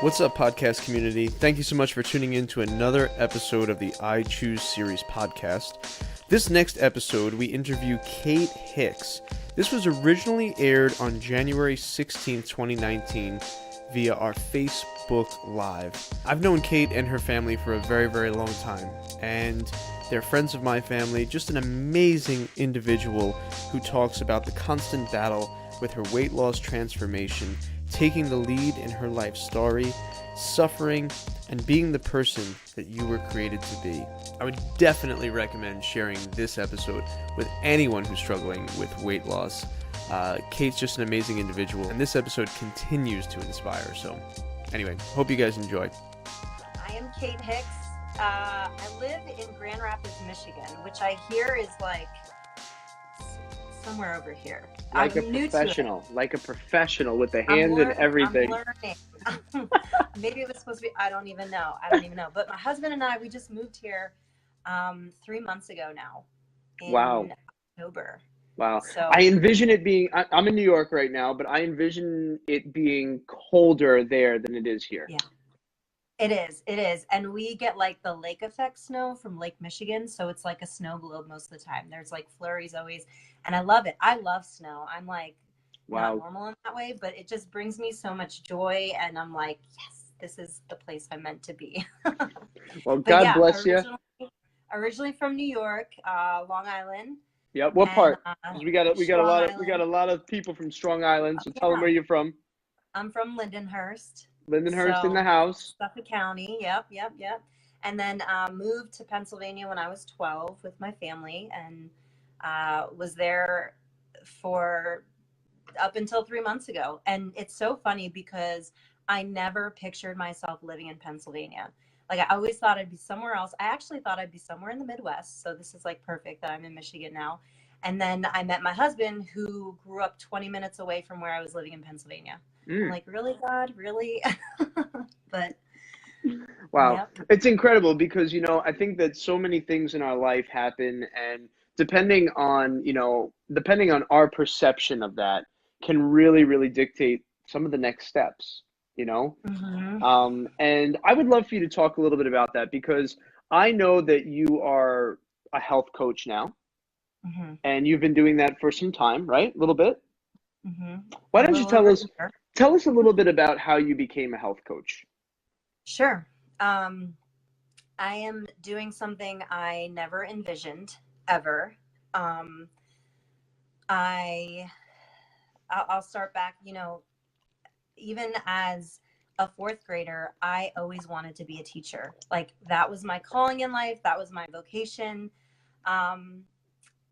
What's up, podcast community? Thank you so much for tuning in to another episode of the I Choose series podcast. This next episode, we interview Kate Hicks. This was originally aired on January 16th, 2019 via our Facebook Live. I've known Kate and her family for a very, very long time, and they're friends of my family, just an amazing individual who talks about the constant battle with her weight loss transformation, taking the lead in her life story, suffering, and being the person that you were created to be. I would definitely recommend sharing this episode with anyone who's struggling with weight loss. Kate's just an amazing individual, and this episode continues to inspire. So anyway, hope you guys enjoy. I am Kate Hicks. I live in Grand Rapids, Michigan, which I hear is like somewhere over here. Like I'm a new professional, to it. like a professional with the hands and everything. I'm learning. Maybe it was supposed to be, I don't even know. But my husband and I, we just moved here 3 months ago now in October. Wow. So, I envision it being, I'm in New York right now, but I envision it being colder there than it is here. yeah. It is. And we get like the lake effect snow from Lake Michigan. So it's like a snow globe most of the time. There's like flurries always. And I love it. I love snow. I'm like not normal in that way, but it just brings me so much joy. And I'm like, yes, this is the place I'm meant to be. Well, God bless you. Originally from New York, Long Island. Yep. What part? We got a Strong lot of people from Strong Island. So tell them yeah. where you're from. I'm from Lindenhurst. Lindenhurst in the house. Suffolk County. Yep. And then moved to Pennsylvania when I was 12 with my family, and was there for up until 3 months ago. And it's so funny because I never pictured myself living in Pennsylvania. Like I always thought I'd be somewhere else. I actually thought I'd be somewhere in the Midwest. So this is like perfect that I'm in Michigan now. And then I met my husband, who grew up 20 minutes away from where I was living in Pennsylvania. I'm like, really, God? Really? But wow. Yep. It's incredible because, I think that so many things in our life happen, and depending on our perception of that can really, really dictate some of the next steps, Mm-hmm. And I would love for you to talk a little bit about that, because I know that you are a health coach now. Mm-hmm. And you've been doing that for some time, right? A little bit. Mm-hmm. Why don't you tell us a little bit about how you became a health coach? Sure. I am doing something I never envisioned ever. I'll start back, even as a fourth grader, I always wanted to be a teacher. Like that was my calling in life. That was my vocation.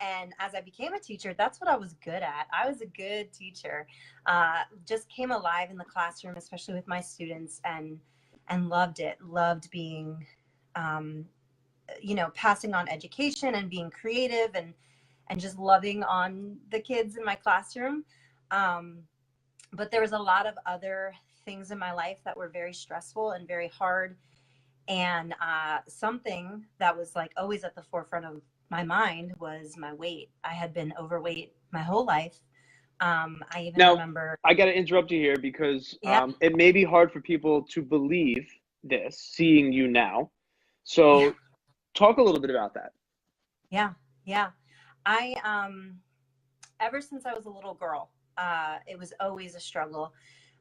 And as I became a teacher, that's what I was good at. I was a good teacher. Just came alive in the classroom, especially with my students, and loved it. Loved being, passing on education and being creative and just loving on the kids in my classroom. But there was a lot of other things in my life that were very stressful and very hard. And something that was like always at the forefront of my mind was my weight. I had been overweight my whole life. I remember. I got to interrupt you here because it may be hard for people to believe this, seeing you now. So talk a little bit about that. Yeah. I, ever since I was a little girl, it was always a struggle.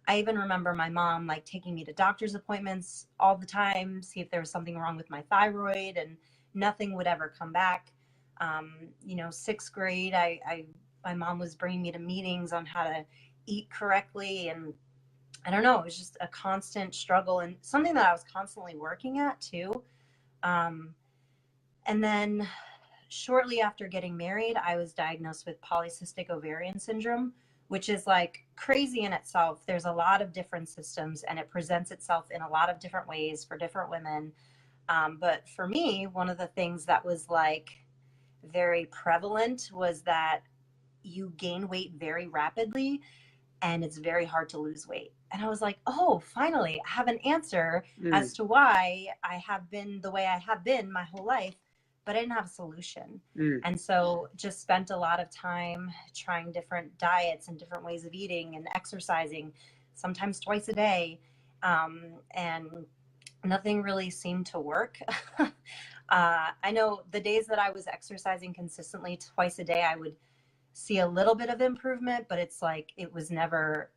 I even remember my mom like taking me to doctor's appointments all the time, see if there was something wrong with my thyroid, and nothing would ever come back. Sixth grade, my mom was bringing me to meetings on how to eat correctly. And I don't know, it was just a constant struggle and something that I was constantly working at too. And then shortly after getting married, I was diagnosed with polycystic ovarian syndrome, which is like crazy in itself. There's a lot of different systems and it presents itself in a lot of different ways for different women. But for me, one of the things that was like very prevalent was that you gain weight very rapidly and it's very hard to lose weight. And I was like, oh, finally, I have an answer as to why I have been the way I have been my whole life, but I didn't have a solution. And so just spent a lot of time trying different diets and different ways of eating and exercising, sometimes twice a day. and nothing really seemed to work. I know the days that I was exercising consistently twice a day, I would see a little bit of improvement, but it's like it was never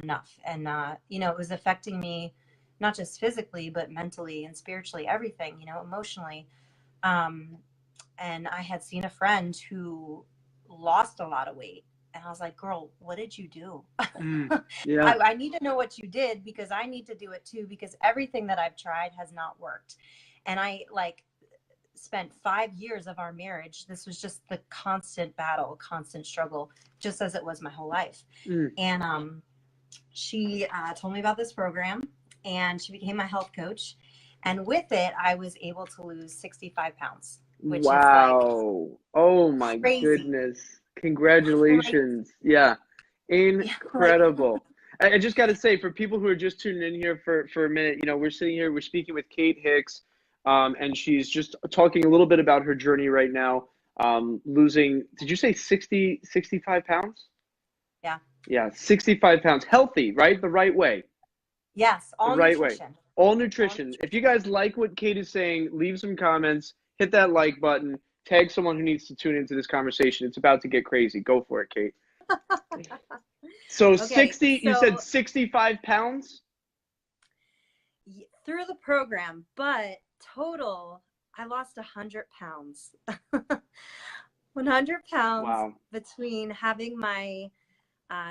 enough. And it was affecting me not just physically, but mentally and spiritually, everything, emotionally. Um, and I had seen a friend who lost a lot of weight. And I was like, girl, what did you do? Mm. I, Yeah. I need to know what you did, because I need to do it too, because everything that I've tried has not worked. And I like spent 5 years of our marriage. This was just the constant battle, constant struggle, just as it was my whole life. Mm. And she told me about this program, and she became my health coach. And with it, I was able to lose 65 pounds, which is like Wow. Oh my crazy. goodness. Crazy. Congratulations. Yeah. Yeah, like, Incredible. I just got to say, for people who are just tuning in here for a minute, we're sitting here, we're speaking with Kate Hicks, and she's just talking a little bit about her journey right now, losing, did you say 65 pounds? yeah. Yeah, 65 pounds. Healthy, right? The right way. Yes, The all right way. nutrition. All All nutrition. nutrition. If you guys like what Kate is saying, leave some comments, hit that like button, tag someone who needs to tune into this conversation. It's about to get crazy. Go for it, Kate. So Okay, 60, you said so 65 pounds? through the program, but total, I lost 100 pounds. 100 pounds Wow. between having my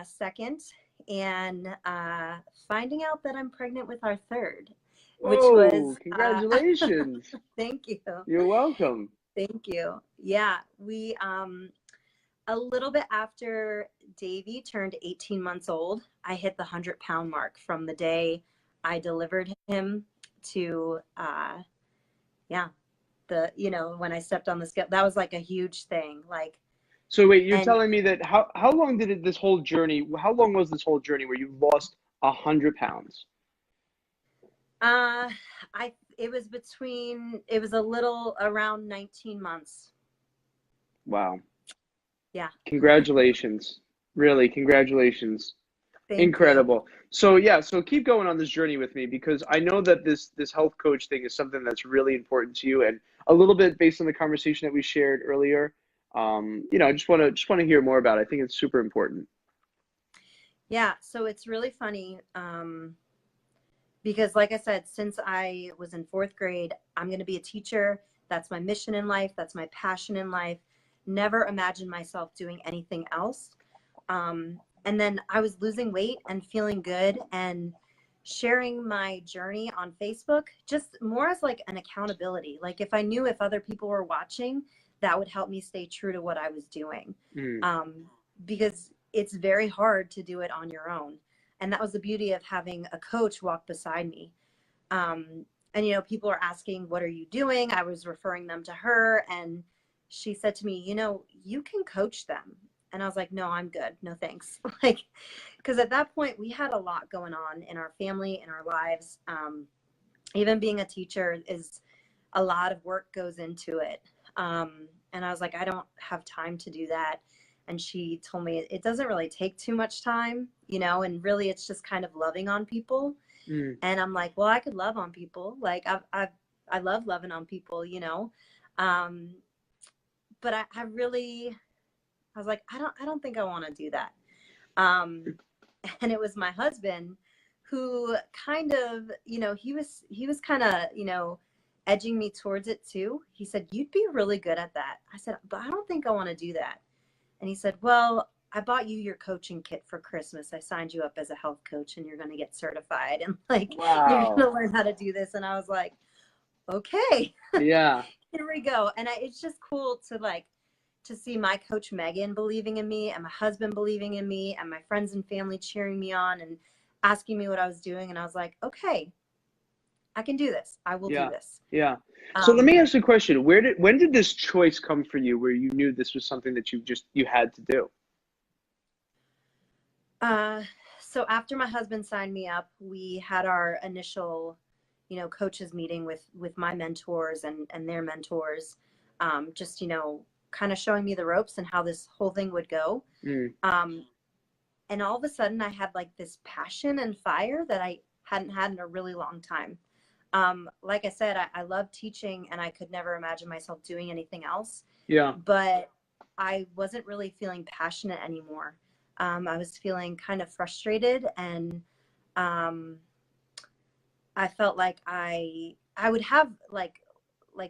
second and finding out that I'm pregnant with our third, which was, Whoa, congratulations. thank you. You're welcome. Thank you. Yeah, we, a little bit after Davy turned 18 months old, I hit the 100-pound mark from the day I delivered him to, yeah, when I stepped on the scale. That was like a huge thing. Like, So wait, you're and telling me that how long did this whole journey, how long was this whole journey where you lost 100 pounds? uh, it was a little around 19 months. Wow. Yeah. Congratulations. Really, congratulations. Thank you. Incredible. So yeah, so keep going on this journey with me, because I know that this health coach thing is something that's really important to you, and a little bit based on the conversation that we shared earlier. I just want to hear more about it. I think it's super important. Yeah. So it's really funny. Because like I said, since I was in fourth grade, I'm going to be a teacher. That's my mission in life. That's my passion in life. Never imagined myself doing anything else. And then I was losing weight and feeling good and sharing my journey on Facebook, just more as like an accountability. Like if I knew if other people were watching, that would help me stay true to what I was doing. Mm. Um, because it's very hard to do it on your own. And that was the beauty of having a coach walk beside me. And people are asking, what are you doing? I was referring them to her, and she said to me, you can coach them. And I was like, no, I'm good. No, thanks. Like, because at that point we had a lot going on in our family, in our lives. Even being a teacher is a lot of work goes into it. And I was like, I don't have time to do that. And she told me it doesn't really take too much time, and really it's just kind of loving on people. Mm. And I'm like, well, I could love on people. Like I love loving on people. Um, but I was like, I don't think I want to do that. And it was my husband who kind of, he was kind of, edging me towards it too. He said, you'd be really good at that. I said, but I don't think I want to do that. And he said, well, I bought you your coaching kit for Christmas. I signed you up as a health coach, and you're going to get certified, and like, you're going Wow. to learn how to do this. And I was like, okay, Yeah. here we go. And it's just cool to see my coach Megan believing in me, and my husband believing in me, and my friends and family cheering me on and asking me what I was doing. And I was like, okay, I can do this. I will do Yeah. this. Yeah. So let Um, me ask you a question. When did this choice come for you where you knew this was something that you had to do? uh, so after my husband signed me up, we had our initial, coaches meeting with my mentors and their mentors, just, kind of showing me the ropes and how this whole thing would go. Mm. Um, and all of a sudden I had like this passion and fire that hadn't had in a really long time. Like I said, I love teaching and I could never imagine myself doing anything else, Yeah. but I wasn't really feeling passionate anymore. I was feeling kind of frustrated, and um, I felt like I would have like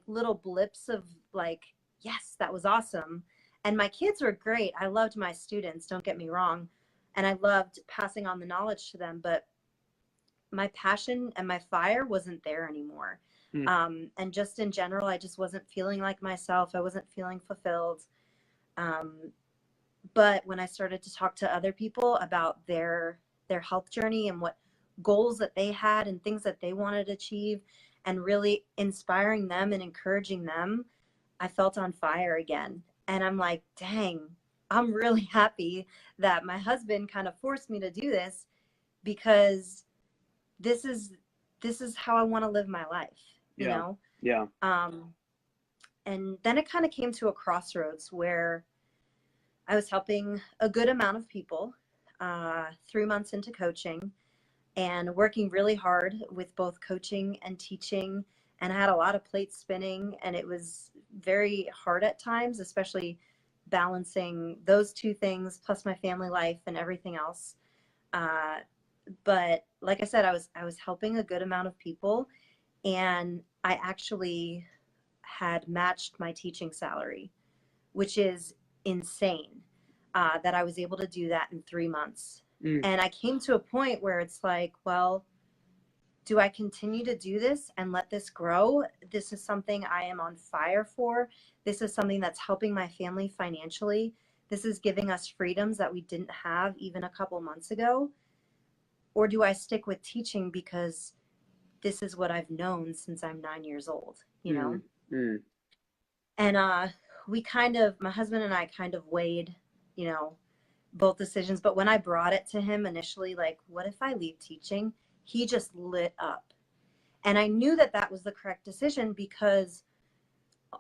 little blips of like, yes, that was awesome. And my kids were great. I loved my students, don't get me wrong. And I loved passing on the knowledge to them, but my passion and my fire wasn't there anymore. Mm. And just in general, I just wasn't feeling like myself. I wasn't feeling fulfilled. Um, but when I started to talk to other people about their health journey and what goals that they had and things that they wanted to achieve, and really inspiring them and encouraging them, I felt on fire again. And I'm like, dang, I'm really happy that my husband kind of forced me to do this, because this is how I want to live my life, you Yeah. know? Yeah. And then it kind of came to a crossroads where I was helping a good amount of people, 3 months into coaching, and working really hard with both coaching and teaching. And I had a lot of plates spinning, and it was very hard at times, especially balancing those two things plus my family life and everything else. Uh, but like I said, I was helping a good amount of people, and I actually had matched my teaching salary, which is insane, that I was able to do that in 3 months. Mm. And I came to a point where it's like, well, do I continue to do this and let this grow? This is something I am on fire for. This is something that's helping my family financially. This is giving us freedoms that we didn't have even a couple months ago. Or do I stick with teaching because this is what I've known since I'm 9 years old, you know? Mm. And my husband and I kind of weighed, you know, both decisions. But when I brought it to him initially, like, what if I leave teaching? He just lit up. And I knew that that was the correct decision, because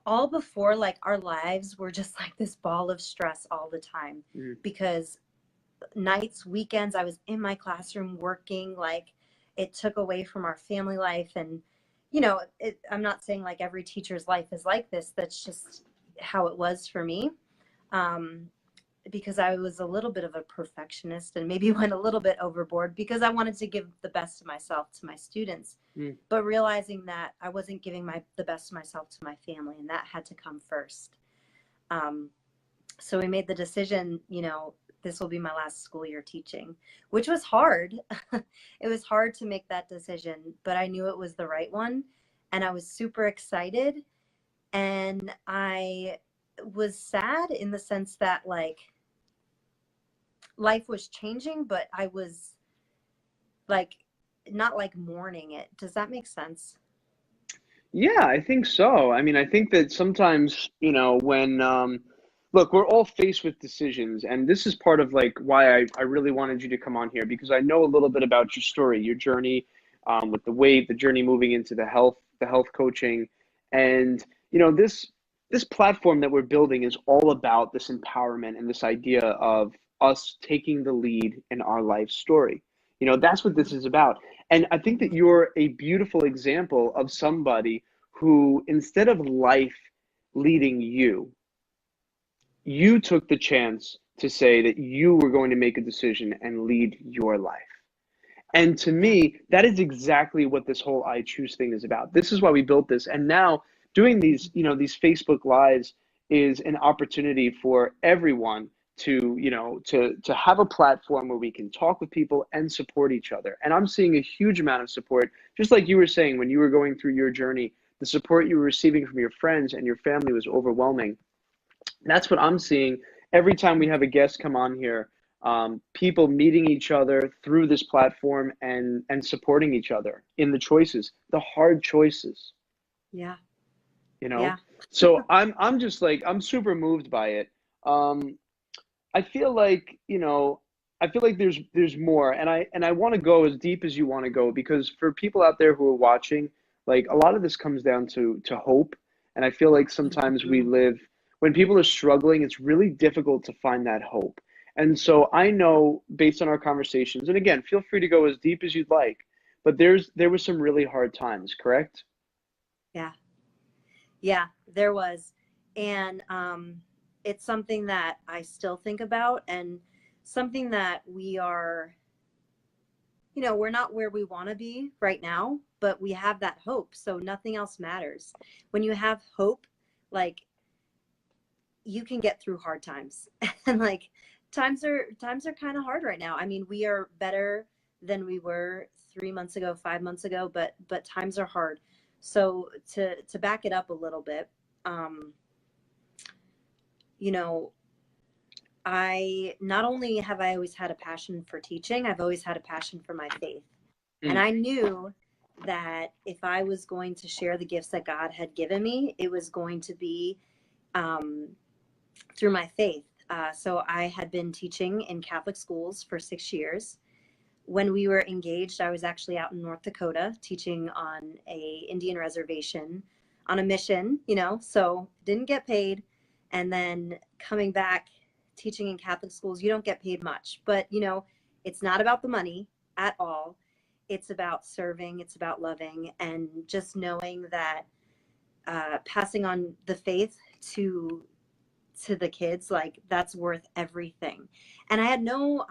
all before, like, our lives were just like this ball of stress all the time, Mm. because nights, weekends, I was in my classroom working. Like, it took away from our family life. And, you know, I'm not saying like every teacher's life is like this. That's just how it was for me. Because I was a little bit of a perfectionist and maybe went a little bit overboard, because I wanted to give the best of myself to my students, but realizing that I wasn't giving the best of myself to my family, and that had to come first. So we made the decision, you know, this will be my last school year teaching, which was hard. It was hard to make that decision, but I knew it was the right one, and I was super excited. And I was sad in the sense that, like, life was changing, but I was like, not like mourning it. Does that make sense? Yeah, I think so. I mean, I think that sometimes, when look, we're all faced with decisions, and this is part of like why I really wanted you to come on here, because I know a little bit about your story, your journey, with the weight, the journey moving into the health coaching, and this platform that we're building is all about this empowerment and this idea of us taking the lead in our life story. That's what this is about. And I think that you're a beautiful example of somebody who, instead of life leading you, you took the chance to say that you were going to make a decision and lead your life. And to Yeah. me, that is exactly what this whole I Choose thing is about. This is why we built this. And now doing these Facebook Lives is an opportunity for everyone to have a platform where we can talk with people and support each other. And I'm seeing a huge amount of support, just like you were saying when you were going through your journey. The support you were receiving from your friends and your family was overwhelming. That's what I'm seeing every time we have a guest come on here. People meeting each other through this platform and supporting each other in the choices, the hard choices. Yeah. You know, Yeah. so I'm just like, I'm super moved by it. Um, I feel like, there's more, and I want to go as deep as you want to go, because for people out there who are watching, like, a lot of this comes down to hope. And I feel like sometimes we Mhm. live, when people are struggling, it's really difficult to find that hope. And so I know, based on our conversations, and again, feel free to go as deep as you'd like, but there was some really hard times, correct? Yeah. Yeah, there was. And it's something that I still think about, and something that we are, we're not where we want to be right now, but we have that hope. So nothing else matters. When you have hope, like, you can get through hard times. And like, times are kind of hard right now. I mean, we are better than we were 3 months ago, 5 months ago, but times are hard. So to back it up a little bit, um, you know, I not only have I always had a passion for teaching, I've always had a passion for my faith. And Mm, I knew that if I was going to share the gifts that God had given me, it was going to be um, through my faith. So I had been teaching in Catholic schools for 6 years. When we were engaged, I was actually out in North Dakota teaching on a Indian reservation on a mission, so didn't get paid. And then coming back, teaching in Catholic schools, you don't get paid much, but it's not about the money at all. It's about serving, it's about loving, and just knowing that passing on the faith to the kids, like, that's worth everything. And I had no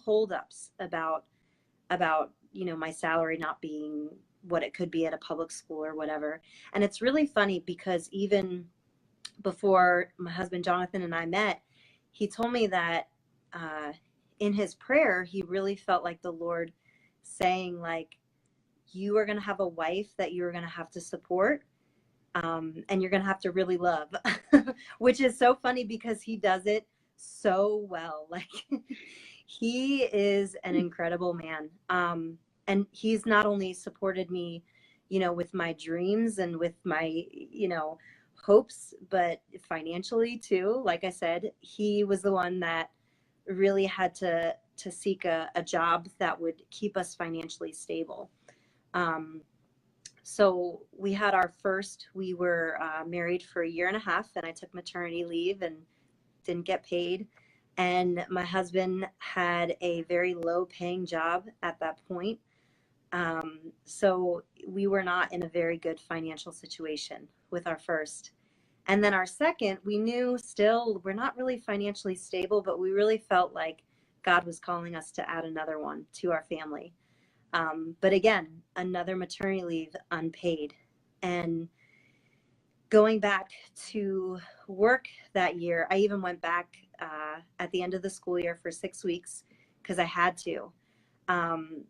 holdups about my salary not being what it could be at a public school or whatever. And it's really funny because even before my husband Jonathan and I met, he told me that uh, in his prayer he really felt like the Lord saying, like, you are going to have a wife that you're going to have to support, and you're going to have to really love, which is so funny because he does it so well. Like, he is an incredible man. And he's not only supported me, with my dreams and with my, hopes, but financially too. Like I said, he was the one that really had to seek a job that would keep us financially stable. Um, so we were married for a year and a half, and I took maternity leave and didn't get paid. And my husband had a very low paying job at that point. So we were not in a very good financial situation with our first. And then our second, we knew still we're not really financially stable, but we really felt like God was calling us to add another one to our family. But again, another maternity leave unpaid. And going back to work that year, I even went back at the end of the school year for 6 weeks because I had to. Um,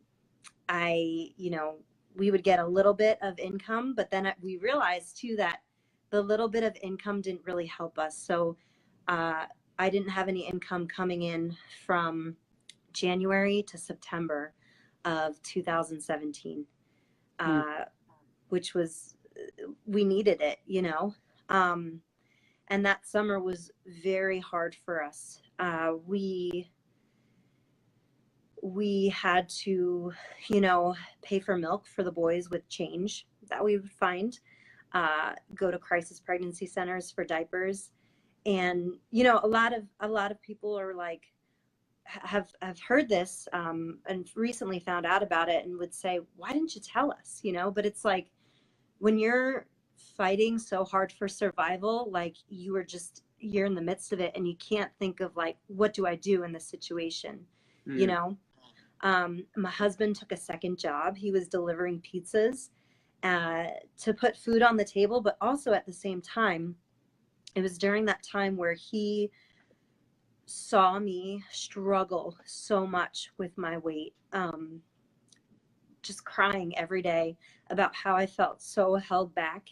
we would get a little bit of income, but then we realized too that the little bit of income didn't really help us. So uh, I didn't have any income coming in from January to September of 2017, mm, uh, which was, we needed it, Um, and that summer was very hard for us. We had to, pay for milk for the boys with change that we would find, go to crisis pregnancy centers for diapers. And, a lot of people are like, have heard this, and recently found out about it and would say, why didn't you tell us? But it's like, when you're fighting so hard for survival, like, you're in the midst of it and you can't think of, like, what do I do in this situation? you mm. know my husband took a second job. He was delivering pizzas to put food on the table, but also at the same time, it was during that time where he saw me struggle so much with my weight, just crying every day about how I felt so held back.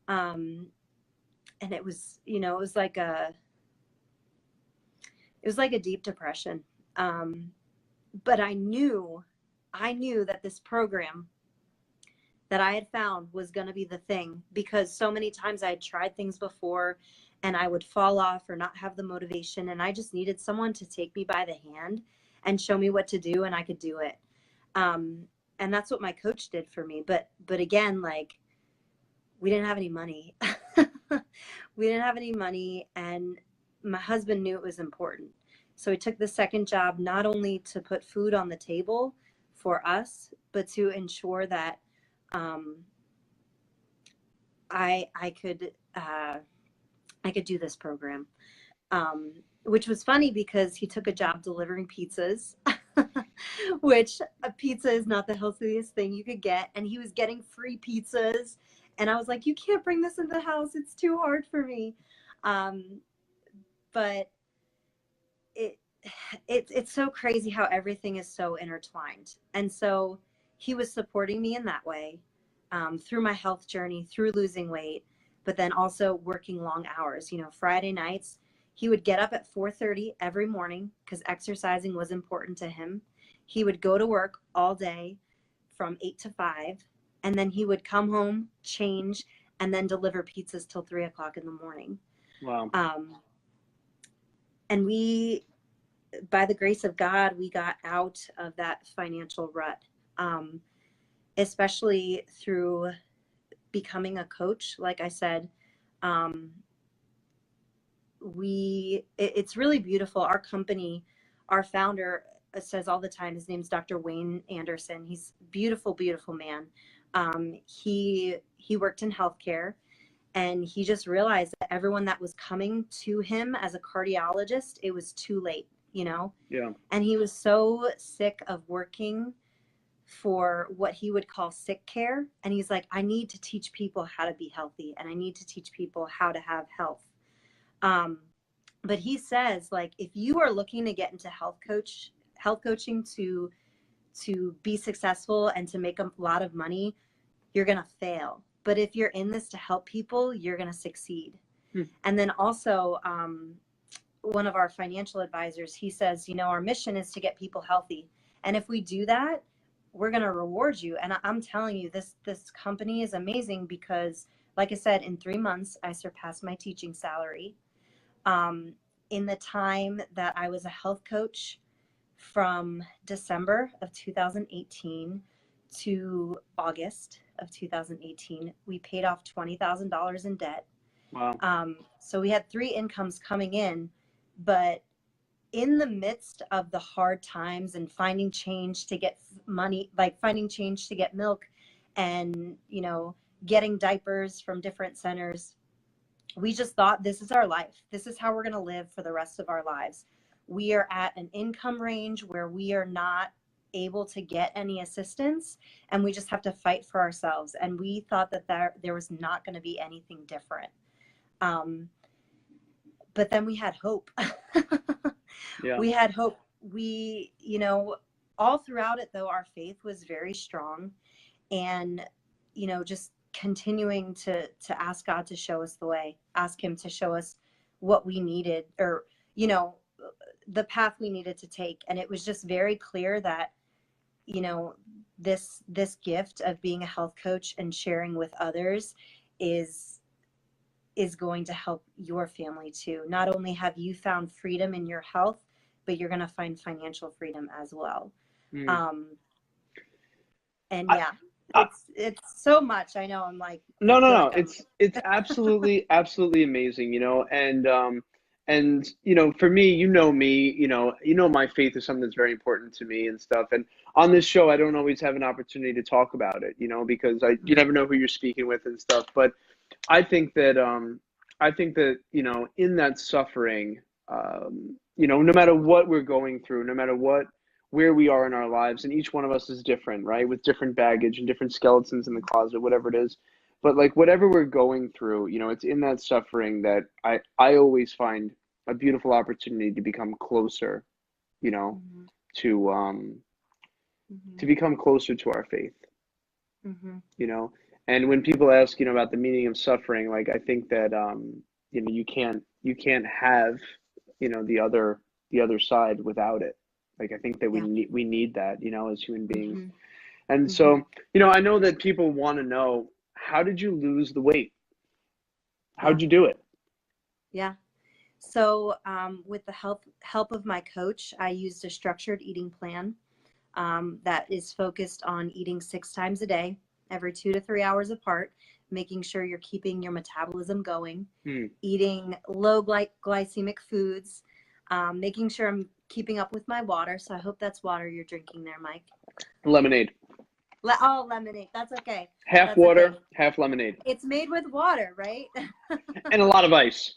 Um, and it was like a deep depression. Um, but I knew that this program that I had found was going to be the thing, because so many times I had tried things before and I would fall off or not have the motivation, and I just needed someone to take me by the hand and show me what to do, and I could do it. Um, and that's what my coach did for me. But again, like, we didn't have any money. We didn't have any money, and my husband knew it was important. So he took the second job not only to put food on the table for us, but to ensure that I could do this program. Which was funny because he took a job delivering pizzas, which a pizza is not the healthiest thing you could get. And he was getting free pizzas. And I was like, you can't bring this in the house. It's too hard for me. But it's so crazy how everything is so intertwined. And so he was supporting me in that way, through my health journey, through losing weight, but then also working long hours. Friday nights, he would get up at 4:30 every morning because exercising was important to him. He would go to work all day from 8 to 5, and then he would come home, change, and then deliver pizzas till 3 o'clock in the morning. Wow. And by the grace of God, we got out of that financial rut, especially through becoming a coach. Like I said, it's really beautiful. Our company, our founder says all the time, his name's Dr. Wayne Anderson. He's beautiful, beautiful man. He worked in healthcare, and he just realized that everyone that was coming to him as a cardiologist, it was too late, Yeah. And he was so sick of working for what he would call sick care. And he's like, I need to teach people how to be healthy, and I need to teach people how to have health. But he says, like, if you are looking to get into health coaching to be successful and to make a lot of money, you're going to fail. But if you're in this to help people, you're going to succeed. And then also, one of our financial advisors, he says, our mission is to get people healthy. And if we do that, we're going to reward you. And I'm telling you, this company is amazing because, like I said, in 3 months, I surpassed my teaching salary. In the time that I was a health coach, from December of 2018 to August of 2018, we paid off $20,000 in debt. Wow. So we had 3 incomes coming in, but in the midst of the hard times and finding change to get money, like finding change to get milk and, getting diapers from different centers, we just thought, this is our life. This is how we're going to live for the rest of our lives. We are at an income range where we are not able to get any assistance, and we just have to fight for ourselves. And we thought that there was not going to be anything different. But then we had hope. Yeah. We had hope. We, all throughout it, though, our faith was very strong, and, just continuing to ask God to show us the way, ask him to show us what we needed, or, the path we needed to take. And it was just very clear that, this gift of being a health coach and sharing with others is going to help your family too. Not only have you found freedom in your health, but you're going to find financial freedom as well. And yeah, it's so much. I know I'm like, No. like It's absolutely amazing, and for me, me, my faith is something that's very important to me and stuff. And on this show, I don't always have an opportunity to talk about it, because you never know who you're speaking with and stuff. But I think that in that suffering, no matter what we're going through, no matter where we are in our lives, and each one of us is different, right? With different baggage and different skeletons in the closet, whatever it is. But like whatever we're going through, it's in that suffering that I always find a beautiful opportunity to become closer, mm-hmm. to become closer to our faith, Mm-hmm. And when people ask, about the meaning of suffering, like I think that you can't have, the other side without it. Like I think that we need that, as human beings. Mm-hmm. And so, I know that people want to know, how did you lose the weight? How'd you do it? Yeah. So with the help of my coach, I used a structured eating plan that is focused on eating 6 times a day, every 2 to 3 hours apart, making sure you're keeping your metabolism going, eating low glycemic foods, making sure I'm keeping up with my water. So I hope that's water you're drinking there, Mike. Lemonade. Oh, lemonade. That's okay. Half That's water, okay. half lemonade. It's made with water, right? And a lot of ice.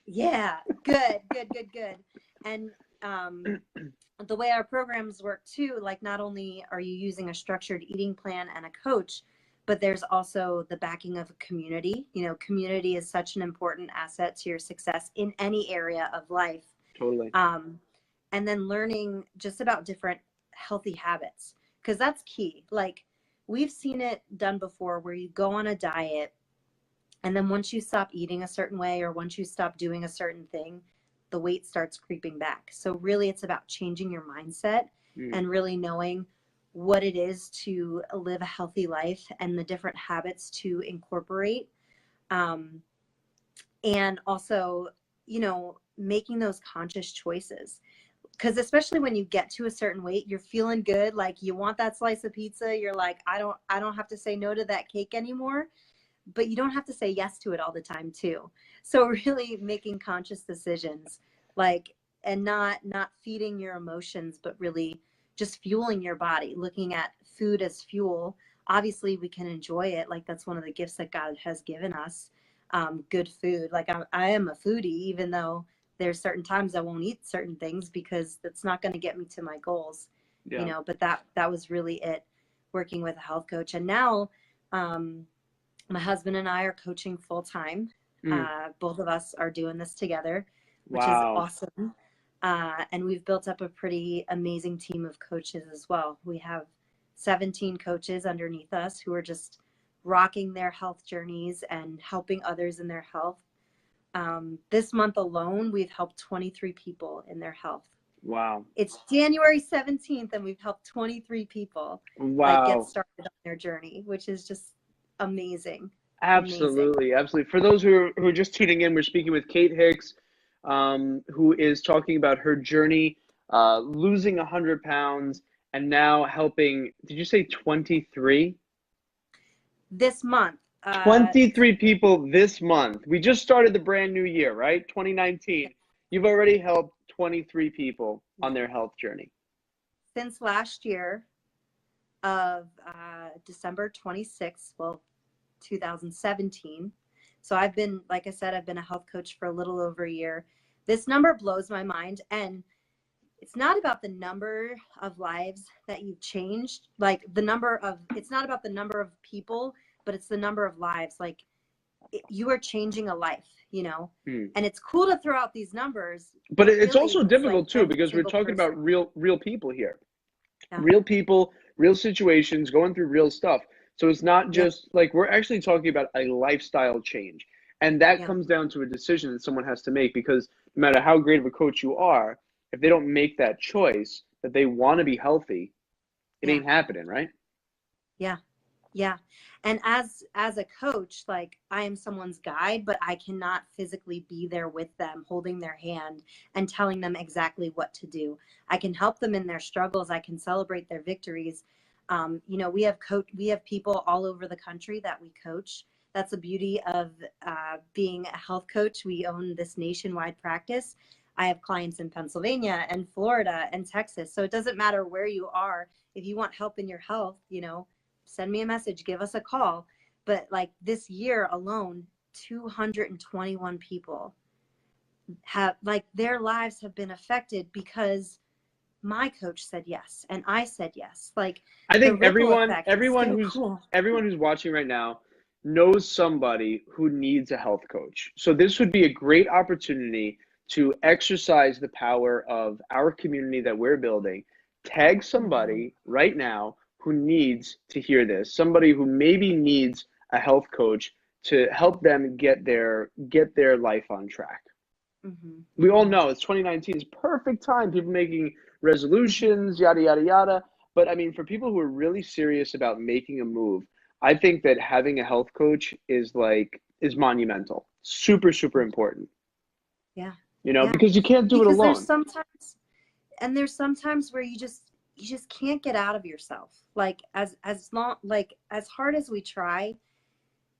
Yeah, good, good, good, good. And the way our programs work too, like not only are you using a structured eating plan and a coach, but there's also the backing of a community. You know, community is such an important asset to your success in any area of life. Totally. And then learning just about different healthy habits, because that's key. Like we've seen it done before where you go on a diet and then once you stop eating a certain way or once you stop doing a certain thing, the weight starts creeping back. So really it's about changing your mindset and really knowing what it is to live a healthy life and the different habits to incorporate. And also, you know, making those conscious choices. Because especially when you get to a certain weight, you're feeling good. Like you want that slice of pizza. You're like, I don't have to say no to that cake anymore. But you don't have to say yes to it all the time too. So really making conscious decisions, like, and not feeding your emotions, but really just fueling your body, looking at food as fuel. Obviously we can enjoy it. Like that's one of the gifts that God has given us. Good food. Like I am a foodie, even though there's certain times I won't eat certain things because that's not going to get me to my goals, you know, but that was really it, working with a health coach. And now, my husband and I are coaching full time. Both of us are doing this together, which is awesome. And we've built up a pretty amazing team of coaches as well. We have 17 coaches underneath us who are just rocking their health journeys and helping others in their health. This month alone, we've helped 23 people in their health. Wow. It's January 17th and we've helped 23 people like get started on their journey, which is just amazing. Absolutely. Absolutely. For those who are just tuning in, we're speaking with Kate Hicks, who is talking about her journey, losing 100 pounds and now helping, did you say 23? This month. 23 people this month. We just started the brand new year, right? 2019. You've already helped 23 people on their health journey. Since last year of December 26th, well, 2017. So I've been, like I said, I've been a health coach for a little over a year. This number blows my mind. And it's not about the number of lives that you've changed. Like it's not about the number of people, but it's the number of lives. Like you are changing a life, you know, and it's cool to throw out these numbers. But it's really, also difficult like too, because we're talking about real people here, real people, real situations, going through real stuff. So it's not just like, we're actually talking about a lifestyle change. And that comes down to a decision that someone has to make, because no matter how great of a coach you are, if they don't make that choice that they want to be healthy, it ain't happening, right? Yeah. Yeah. And as a coach, like I am someone's guide, but I cannot physically be there with them, holding their hand and telling them exactly what to do. I can help them in their struggles. I can celebrate their victories. You know, we have people all over the country that we coach. That's the beauty of being a health coach. We own this nationwide practice. I have clients in Pennsylvania and Florida and Texas. So it doesn't matter where you are. If you want help in your health, you know, send me a message, give us a call. But like this year alone, 221 people have, like, their lives have been affected because my coach said yes and I said yes. Like I think everyone cool. who's watching right now knows somebody who needs a health coach. So this would be a great opportunity to exercise the power of our community that we're building. Tag somebody right now who needs to hear this, somebody who maybe needs a health coach to help them get their life on track. We all know it's 2019 is perfect time, people making resolutions, yada yada yada. But I mean, for people who are really serious about making a move, I think that having a health coach is monumental, super important. Yeah. You know, because you can't do it alone. There's sometimes where you just can't get out of yourself. Like as hard as we try,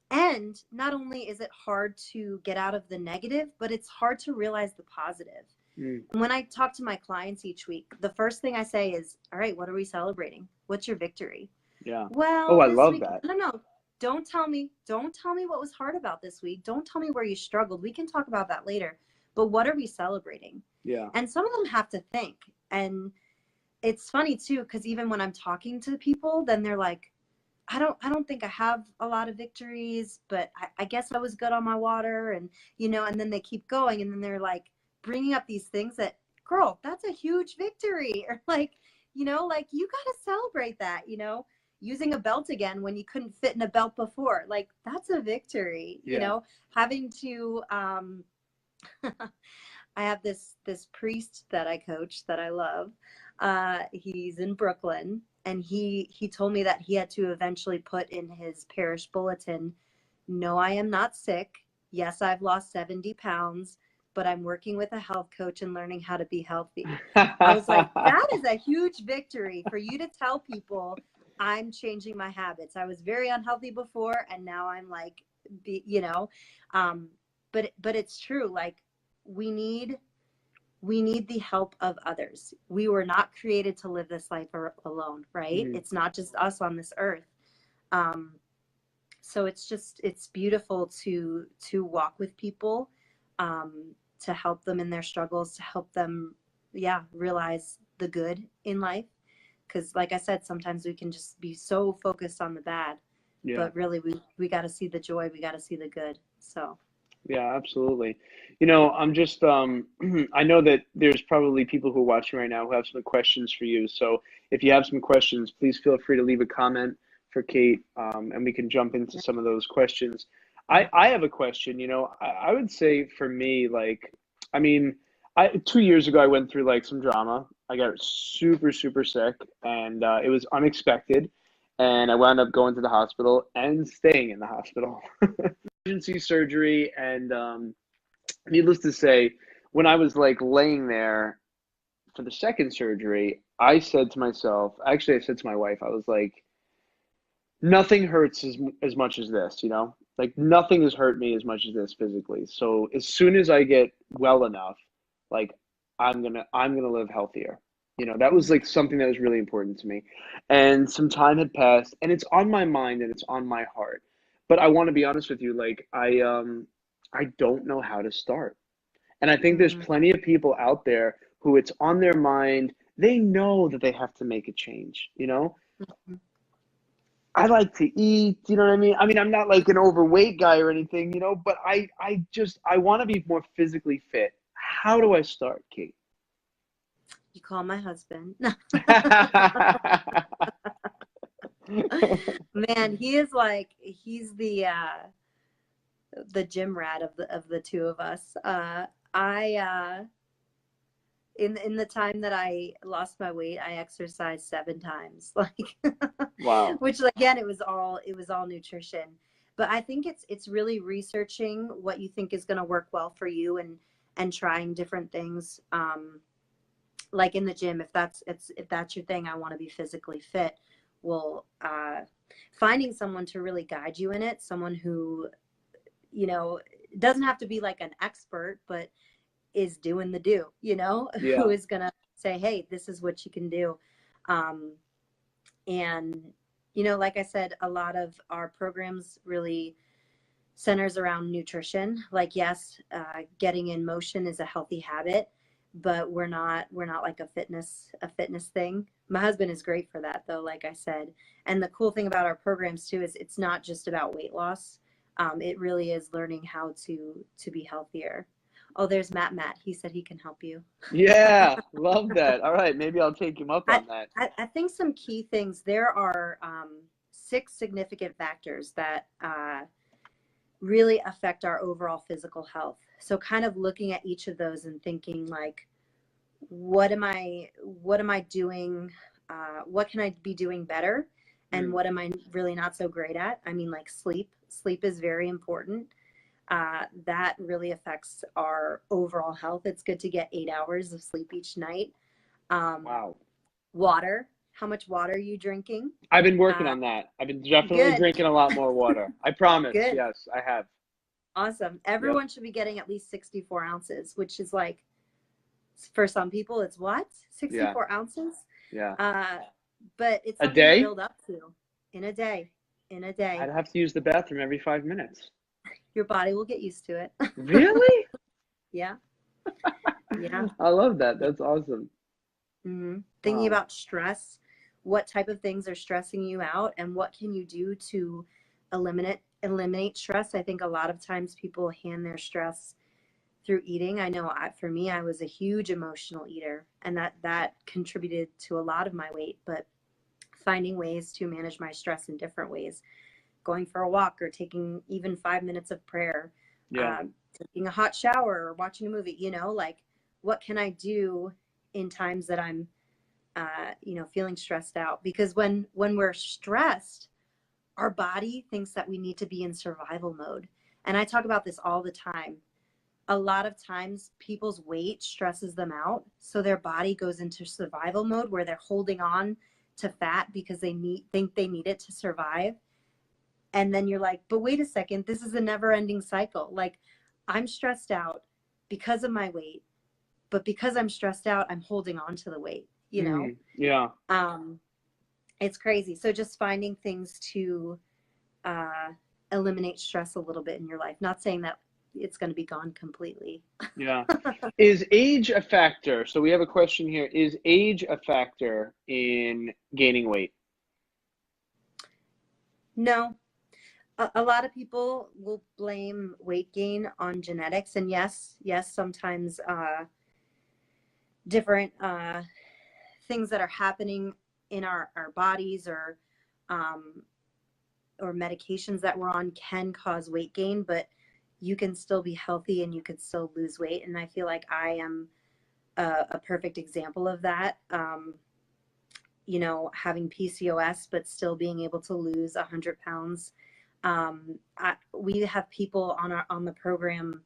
and not only is it hard to get out of the negative, but it's hard to realize the positive. Mm. And when I talk to my clients each week, the first thing I say is, all right, what are we celebrating? What's your victory? Yeah. Oh, Well, I this love week, that. no. Don't tell me what was hard about this week. Don't tell me where you struggled. We can talk about that later. But what are we celebrating? Yeah. And some of them have to think. And it's funny too, because even when I'm talking to people, then they're like, I don't think I have a lot of victories, but I guess I was good on my water. And, and then they keep going. And then they're like bringing up these things that, girl, that's a huge victory. Or like, like you got to celebrate that, using a belt again when you couldn't fit in a belt before. Like that's a victory, Yeah. having to, I have this priest that I coach that I love. He's in Brooklyn, and he told me that he had to eventually put in his parish bulletin, "No, I am not sick. Yes, I've lost 70 pounds, but I'm working with a health coach and learning how to be healthy." I was like, that is a huge victory for you to tell people I'm changing my habits. I was very unhealthy before, and now I'm like, but it's true. Like we need the help of others. We were not created to live this life alone, right? Mhm. It's not just us on this earth. Um, so it's beautiful to walk with people, to help them in their struggles, to help them, realize the good in life. Because like I said, sometimes we can just be so focused on the bad, Yeah. but really we got to see the joy, we got to see the good. So Yeah, absolutely. I'm just I know that there's probably people who are watching right now who have some questions for you. So if you have some questions, please feel free to leave a comment for Kate, and we can jump into some of those questions. I have a question. I would say for me, like, I mean, 2 years ago I went through like some drama. I got super, super sick, and it was unexpected, and I wound up going to the hospital and staying in the hospital. Emergency surgery, and needless to say, when I was like laying there for the second surgery, I said to myself, actually I said to my wife, I was like, nothing hurts as much as this, like nothing has hurt me as much as this physically. So as soon as I get well enough, like I'm gonna live healthier. That was like something that was really important to me. And some time had passed, and it's on my mind and it's on my heart. But I want to be honest with you, like I don't know how to start. And I think there's mm, plenty of people out there who it's on their mind. They know that they have to make a change. mhm. I like to eat, you know what I mean? I mean, I'm not like an overweight guy or anything, but I want to be more physically fit. How do I start, Kate? You call my husband. Man, he's the gym rat of the two of us. I in the time that I lost my weight, I exercised 7 times, like, Wow. which again, it was all nutrition. But I think it's really researching what you think is going to work well for you, and trying different things. Like in the gym, if that's your thing, I want to be physically fit. Well, finding someone to really guide you in it, someone who, doesn't have to be like an expert, but is doing the do, who Yeah. is going to say, hey, this is what you can do. Um, and, like I said, a lot of our programs really centers around nutrition. Like, yes, getting in motion is a healthy habit, but we're not like a fitness thing. My husband is great for that though, like I said. And the cool thing about our programs too is it's not just about weight loss. It really is learning how to be healthier. Oh, there's Matt. He said he can help you. Yeah. Love that. All right. Maybe I'll take him up I, on that. I think some key things, there are 6 significant factors that really affect our overall physical health. So kind of looking at each of those and thinking like, what am I doing? What can I be doing better? And Mm. what am I really not so great at? I mean, like sleep is very important. That really affects our overall health. It's good to get 8 hours of sleep each night. Um, Wow. Water, how much water are you drinking? I've been working Uh, on that. I've been definitely Good, drinking a lot more water. I promise. good, Yes, I have. awesome. Yep. Everyone should be getting at least 64 ounces, which is like For some people, it's what? Yeah. 64 ounces? Yeah. But it's A something to day? build up to in a day. In a day. I'd have to use the bathroom every 5 minutes. Your body will get used to it. Really? Yeah. Yeah. I love that. That's awesome. Thinking Wow. about stress, what type of things are stressing you out, and what can you do to eliminate stress? I think a lot of times people hand their stress through eating. I know for me, I was a huge emotional eater, and that contributed to a lot of my weight. But finding ways to manage my stress in different ways, going for a walk or taking even 5 minutes of prayer, Yeah. taking a hot shower or watching a movie, like what can I do in times that I'm, feeling stressed out? Because when we're stressed, our body thinks that we need to be in survival mode. And I talk about this all the time. A lot of times people's weight stresses them out. So their body goes into survival mode where they're holding on to fat because think they need it to survive. And then you're like, but wait a second, this is a never ending cycle. Like, I'm stressed out because of my weight, but because I'm stressed out, I'm holding on to the weight, Yeah. It's crazy. So just finding things to eliminate stress a little bit in your life. Not saying that it's going to be gone completely. Yeah. Is age a factor? So we have a question here. Is age a factor in gaining weight? No. A lot of people will blame weight gain on genetics. And yes, sometimes different things that are happening in our bodies or medications that we're on can cause weight gain, but you can still be healthy and you could still lose weight. And I feel like I am a perfect example of that. Having PCOS, but still being able to lose 100 pounds. We have people on the program,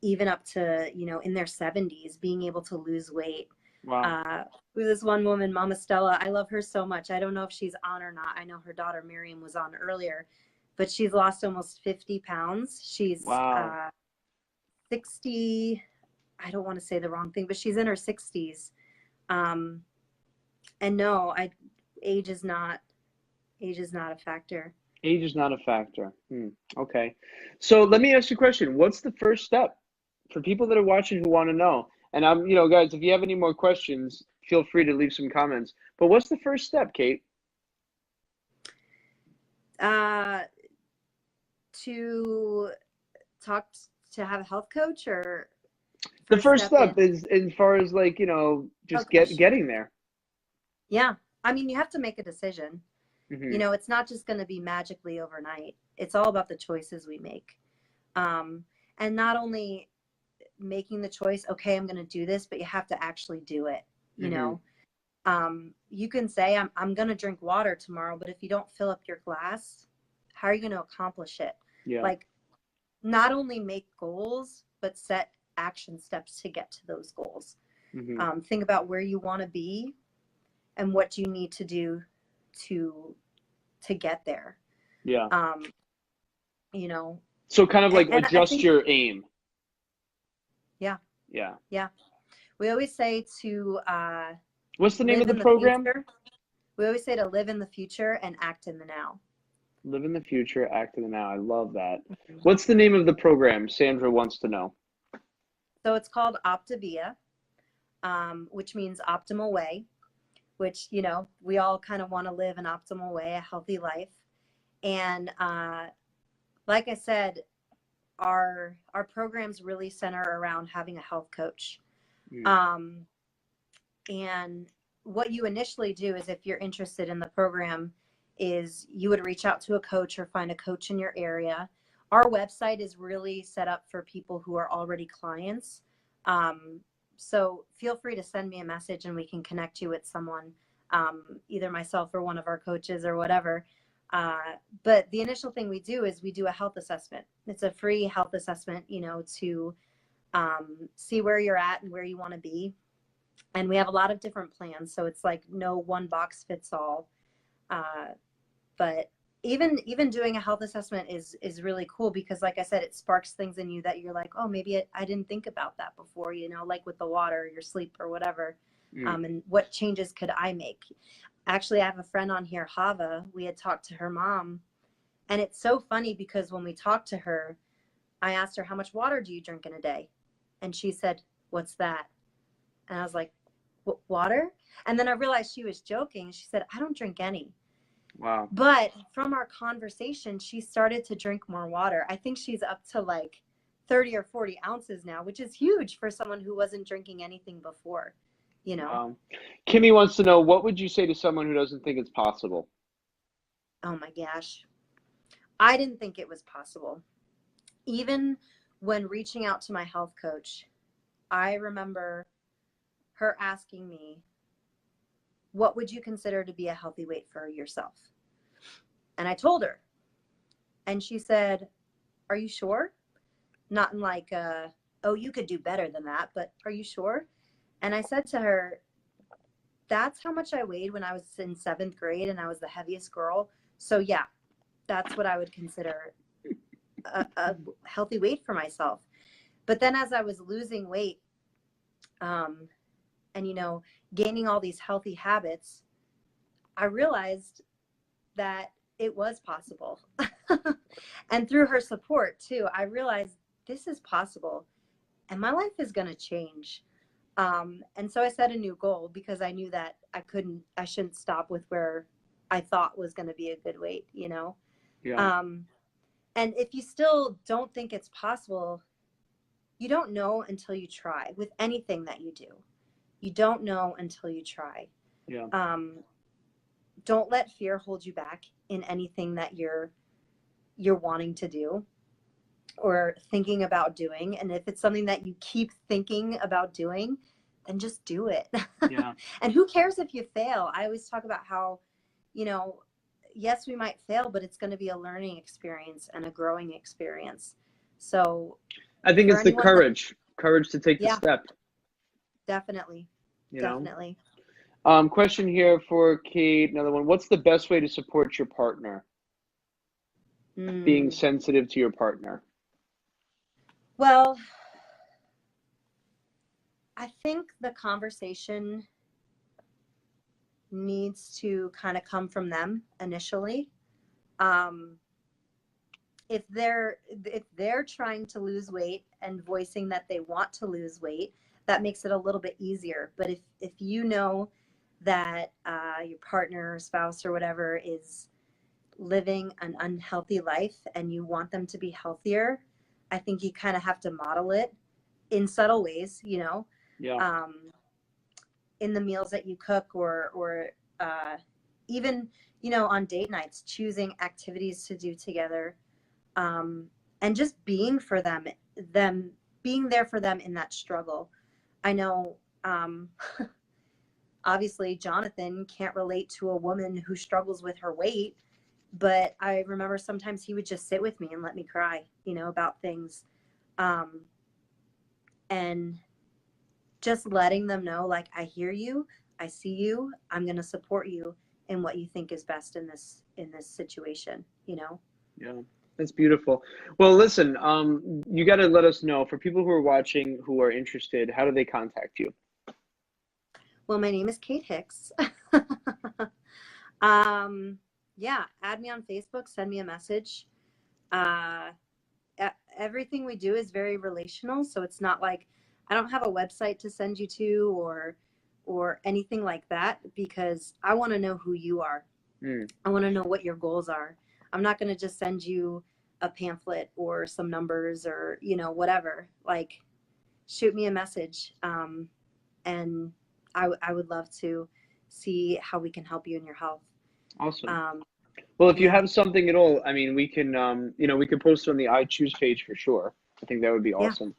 even up to, in their 70s, being able to lose weight. Wow. This one woman, Mama Stella, I love her so much. I don't know if she's on or not. I know her daughter Miriam was on earlier, but she's lost almost 50 pounds. She's Wow. 60. I don't want to say the wrong thing, but she's in her 60s. And no, age is not a factor. Age is not a factor. Okay. So let me ask you a question. What's the first step for people that are watching who want to know? And guys, if you have any more questions, feel free to leave some comments. But what's the first step, Kate? To have a health coach, or The first step is as far as just getting there. Yeah. I mean, you have to make a decision. Mm-hmm. It's not just going to be magically overnight. It's all about the choices we make. And not only making the choice, okay, I'm going to do this, but you have to actually do it. You can say, I'm going to drink water tomorrow, but if you don't fill up your glass, how are you going to accomplish it? Yeah. Like, not only make goals, but set action steps to get to those goals. Mm-hmm. Think about where you want to be and what you need to do to get there. Yeah. So kind of like adjust your aim. Yeah. Yeah. Yeah. We always say to what's the name of the program? We always say to live in the future and act in the now. Live in the future, act in the now. I love that. Mm-hmm. What's the name of the program? Sandra wants to know. So it's called Optavia, which means optimal way, which, we all kind of want to live an optimal way, a healthy life. And like I said, our programs really center around having a health coach. And what you initially do is, if you're interested in the program, is you would reach out to a coach or find a coach in your area. Our website is really set up for people who are already clients. So feel free to send me a message and we can connect you with someone, either myself or one of our coaches or whatever. But the initial thing we do is we do a health assessment. It's a free health assessment, to see where you're at and where you want to be. And we have a lot of different plans. So it's like no one box fits all. But even doing a health assessment is really cool, because like I said, it sparks things in you that you're like, oh, maybe I didn't think about that before, like with the water, your sleep or whatever. And what changes could I make? Actually, I have a friend on here, Hava. We had talked to her mom, and it's so funny because when we talked to her, I asked her, how much water do you drink in a day? And she said, what's that? And I was like, water? And then I realized she was joking. She said, I don't drink any. Wow. But from our conversation, she started to drink more water. I think she's up to like 30 or 40 ounces now, which is huge for someone who wasn't drinking anything before, Kimmy wants to know, what would you say to someone who doesn't think it's possible? Oh my gosh. I didn't think it was possible. Even when reaching out to my health coach, I remember her asking me, what would you consider to be a healthy weight for yourself? And I told her, and she said, are you sure? Not in like, oh, you could do better than that, but are you sure? And I said to her, that's how much I weighed when I was in 7th grade and I was the heaviest girl. So yeah, that's what I would consider a healthy weight for myself. But then as I was losing weight, and gaining all these healthy habits, I realized that it was possible. And through her support too, I realized this is possible and my life is going to change. And so I set a new goal, because I knew that I shouldn't stop with where I thought was going to be a good weight, Yeah. And if you still don't think it's possible, you don't know until you try. With anything that you do, you don't know until you try. Yeah. Don't let fear hold you back in anything that you're wanting to do or thinking about doing. And if it's something that you keep thinking about doing, then just do it. Yeah. And who cares if you fail? I always talk about how, yes, we might fail, but it's going to be a learning experience and a growing experience. So I think it's the courage to take the step. Definitely. Definitely. Question here for Kate, another one. What's the best way to support your partner? Being sensitive to your partner. Well, I think the conversation needs to kind of come from them initially. If they're trying to lose weight and voicing that they want to lose weight, that makes it a little bit easier. But if you know that your partner or spouse or whatever is living an unhealthy life and you want them to be healthier, I think you kind of have to model it in subtle ways, Yeah. In the meals that you cook, or even, on date nights, choosing activities to do together, and just being for them being there for them in that struggle. I know, obviously Jonathan can't relate to a woman who struggles with her weight, but I remember sometimes he would just sit with me and let me cry, about things. And just letting them know, like, I hear you, I see you, I'm going to support you in what you think is best in this situation, Yeah, that's beautiful. Well, listen, you got to let us know, for people who are watching who are interested, how do they contact you? Well, my name is Kate Hicks. Yeah, add me on Facebook, send me a message. Everything we do is very relational, so it's not like I don't have a website to send you to or anything like that, because I want to know who you are. I want to know what your goals are. I'm not going to just send you a pamphlet or some numbers or, whatever. Like, shoot me a message. And I would love to see how we can help you in your health. Awesome. Well, if you have something at all, I mean, we can, we could post it on the I Choose page for sure. I think that would be awesome,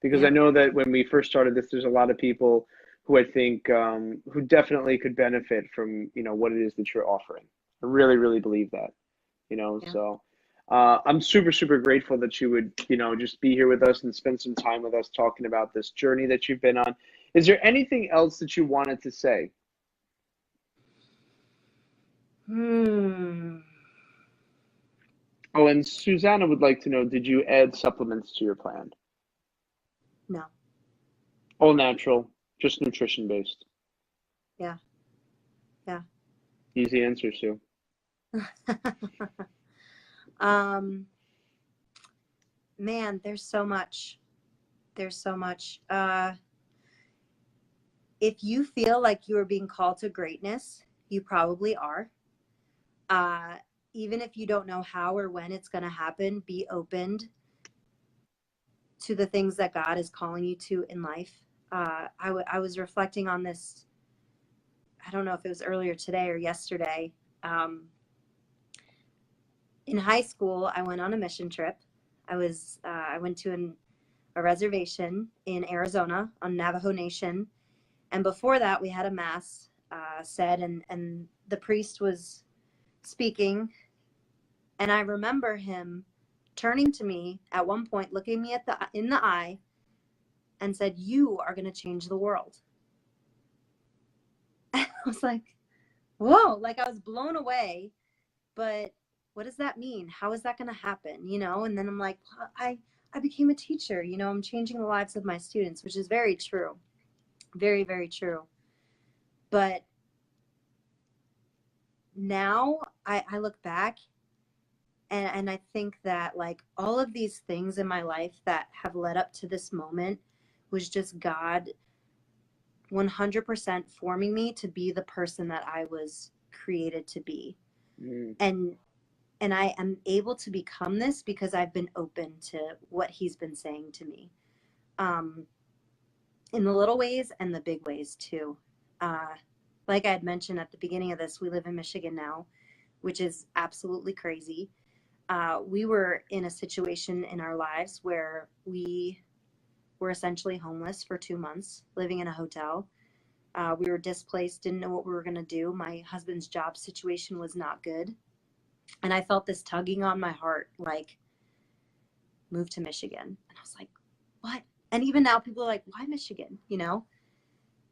because I know that when we first started this, there's a lot of people who I think, who definitely could benefit from, what it is that you're offering. I really, really believe that, so I'm super, super grateful that you would, just be here with us and spend some time with us talking about this journey that you've been on. Is there anything else that you wanted to say? Oh, and Susanna would like to know, did you add supplements to your plan? No. All natural, just nutrition based. Yeah. Yeah. Easy answer, Sue. um, Man, there's so much. There's so much. If you feel like you are being called to greatness, you probably are. Uh, Even if you don't know how or when it's going to happen, be opened to the things that God is calling you to in life. I was reflecting on this. I don't know if it was earlier today or yesterday. In high school, I went on a mission trip. I went to a reservation in Arizona on Navajo Nation, and before that, we had a mass said, and the priest was speaking, and I remember him turning to me at one point, looking me in the eye, and said, "You are going to change the world." I was like, "Whoa!" Like I was blown away. But what does that mean? How is that going to happen? And then I'm like, well, I became a teacher. I'm changing the lives of my students, which is very true, very, very true. But now I look back, and I think that, like, all of these things in my life that have led up to this moment was just God 100% forming me to be the person that I was created to be. Mm. And I am able to become this because I've been open to what he's been saying to me, in the little ways and the big ways too. Like I had mentioned at the beginning of this, we live in Michigan now, which is absolutely crazy. We were in a situation in our lives where we were essentially homeless for 2 months, living in a hotel. We were displaced, didn't know what we were going to do. My husband's job situation was not good. And I felt this tugging on my heart, like, move to Michigan. And I was like, what? And even now people are like, why Michigan?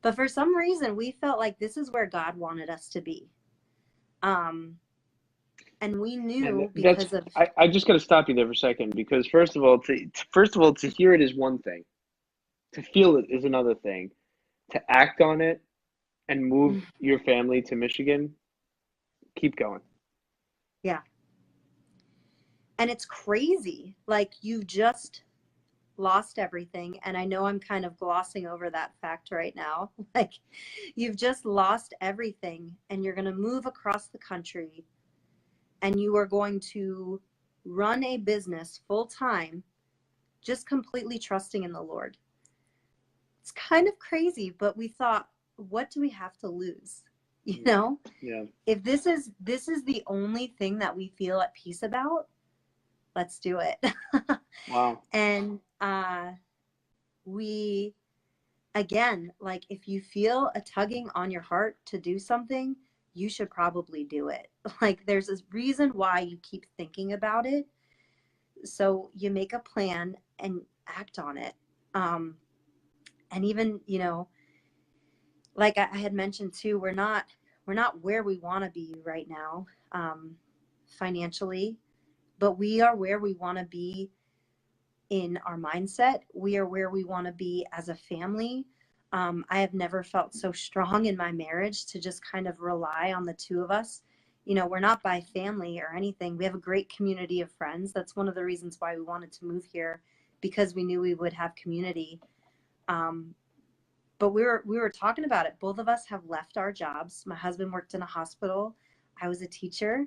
But for some reason we felt like this is where God wanted us to be. And we And knew that's because of, I just got to stop you there for a second because first of all, to hear it is one thing, to feel it is another thing, to act on it and move your family to Michigan. Keep going. yeah. And it's crazy. Like, you've just lost everything. And I know I'm kind of glossing over that fact right now. Like, you've just lost everything and you're going to move across the country and you are going to run a business full time, just completely trusting in the Lord. It's kind of crazy, but we thought, what do we have to lose? Yeah. If this is the only thing that we feel at peace about, let's do it. Wow. And we, again, like, if you feel a tugging on your heart to do something, you should probably do it. Like, there's a reason why you keep thinking about it. So you make a plan and act on it. And even, like I had mentioned too, we're not where we want to be right now, financially, but we are where we want to be in our mindset. We are where we want to be as a family. I have never felt so strong in my marriage to just kind of rely on the two of us. We're not by family or anything. We have a great community of friends. That's one of the reasons why we wanted to move here, because we knew we would have community. But we were talking about it. Both of us have left our jobs. My husband worked in a hospital. I was a teacher.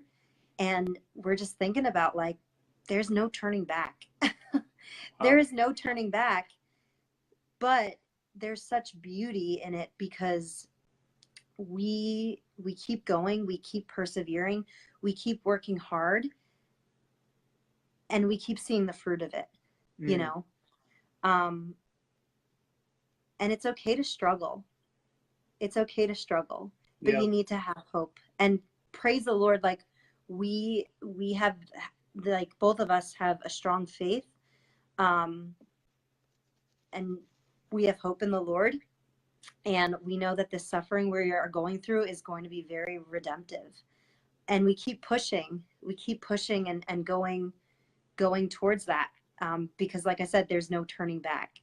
And we're just thinking about, like, there's no turning back. There is no turning back. But there's such beauty in it because we keep going, we keep persevering, we keep working hard, and we keep seeing the fruit of it, you know. And it's okay to struggle. It's okay to struggle, but Yeah. you need to have hope. And praise the Lord, like, we have, like, both of us have a strong faith, and we have hope in the Lord. And we know that the suffering we are going through is going to be very redemptive. and we keep pushing and going towards that. Because like I said, there's no turning back.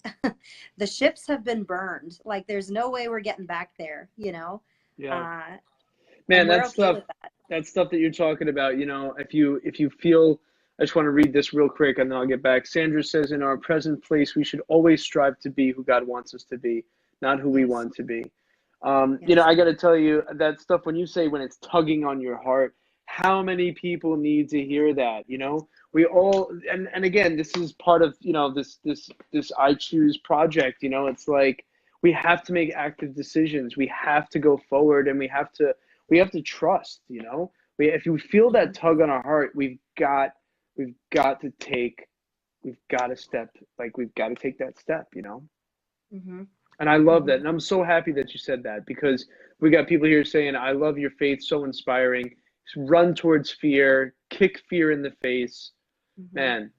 The ships have been burned. Like there's no way we're getting back there, you know? Yeah. And Man, we're okay with that. that stuff that you're talking about, if you feel, I just want to read this real quick and then I'll get back. Sandra says, in our present place, we should always strive to be who God wants us to be, not who we Yes. want to be. Yes. I got to tell you that stuff when you say when it's tugging on your heart, how many people need to hear that? We all, and again, this is part of, this I Choose project. It's like we have to make active decisions. We have to go forward, and we have to trust. If you feel that tug on our heart, we've got to take, we've got to step, like we've got to take that step. Mm-hmm. And I love that. And I'm so happy that you said that, because we got people here saying, I love your faith, so inspiring. Run towards fear, kick fear in the face. Mm-hmm. Man,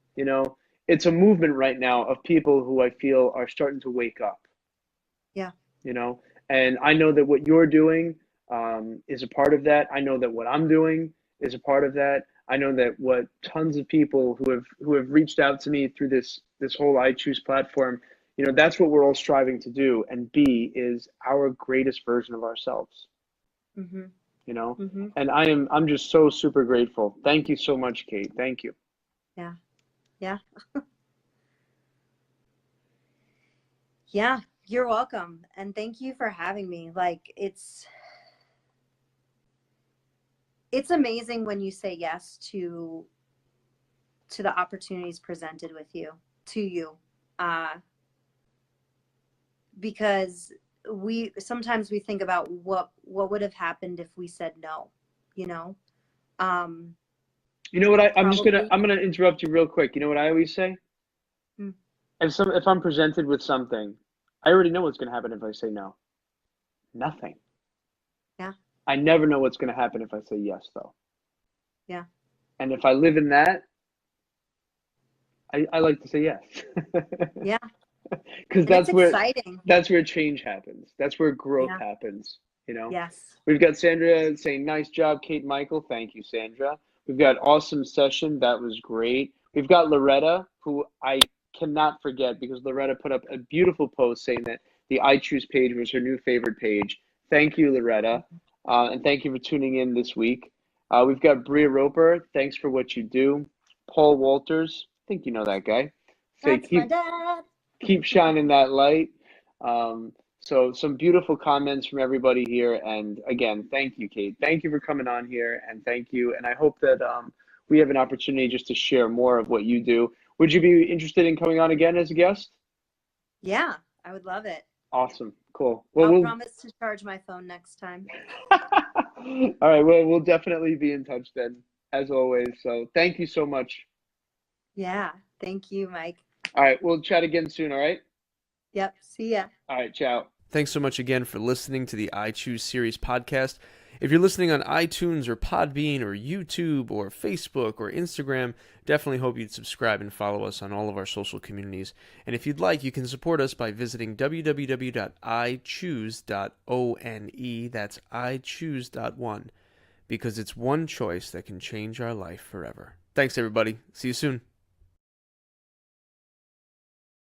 it's a movement right now of people who I feel are starting to wake up. Yeah. And I know that what you're doing is a part of that. I know that what I'm doing is a part of that. I know that what tons of people who have reached out to me through this whole I Choose platform, that's what we're all striving to do and be, is our greatest version of ourselves. Mm-hmm. Mm-hmm. And I'm just so super grateful. Thank you so much, Kate. Thank you. Yeah. Yeah. Yeah, you're welcome. And thank you for having me. Like it's amazing when you say yes to the opportunities presented to you. Because sometimes we think about what would have happened if we said no, You know what, I'm gonna interrupt you real quick. You know what I always say? If I'm presented with something, I already know what's gonna happen if I say no. Nothing. Yeah. I never know what's gonna happen if I say yes, though. Yeah. And if I live in that, I like to say yes. Yeah. Because exciting. That's where change happens. That's where growth happens. Yes. We've got Sandra saying, nice job, Kate Michael. Thank you, Sandra. We've got awesome session. That was great. We've got Loretta, who I cannot forget, because Loretta put up a beautiful post saying that the I Choose page was her new favorite page. Thank you, Loretta. And thank you for tuning in this week. We've got Bria Roper. Thanks for what you do. Paul Walters. I think you know that guy. That's my dad. Keep shining that light. So some beautiful comments from everybody here. And again, thank you, Kate. Thank you for coming on here, and thank you. And I hope that we have an opportunity just to share more of what you do. Would you be interested in coming on again as a guest? Yeah, I would love it. Awesome. Cool. Well, I'll promise to charge my phone next time. All right. Well, we'll definitely be in touch then, as always. So thank you so much. Yeah. Thank you, Mike. All right. We'll chat again soon. All right. Yep. See ya. All right. Ciao. Thanks so much again for listening to the I Choose Series podcast. If you're listening on iTunes or Podbean or YouTube or Facebook or Instagram, definitely hope you'd subscribe and follow us on all of our social communities. And if you'd like, you can support us by visiting www.ichoose.one. That's ichoose.one, because it's one choice that can change our life forever. Thanks, everybody. See you soon.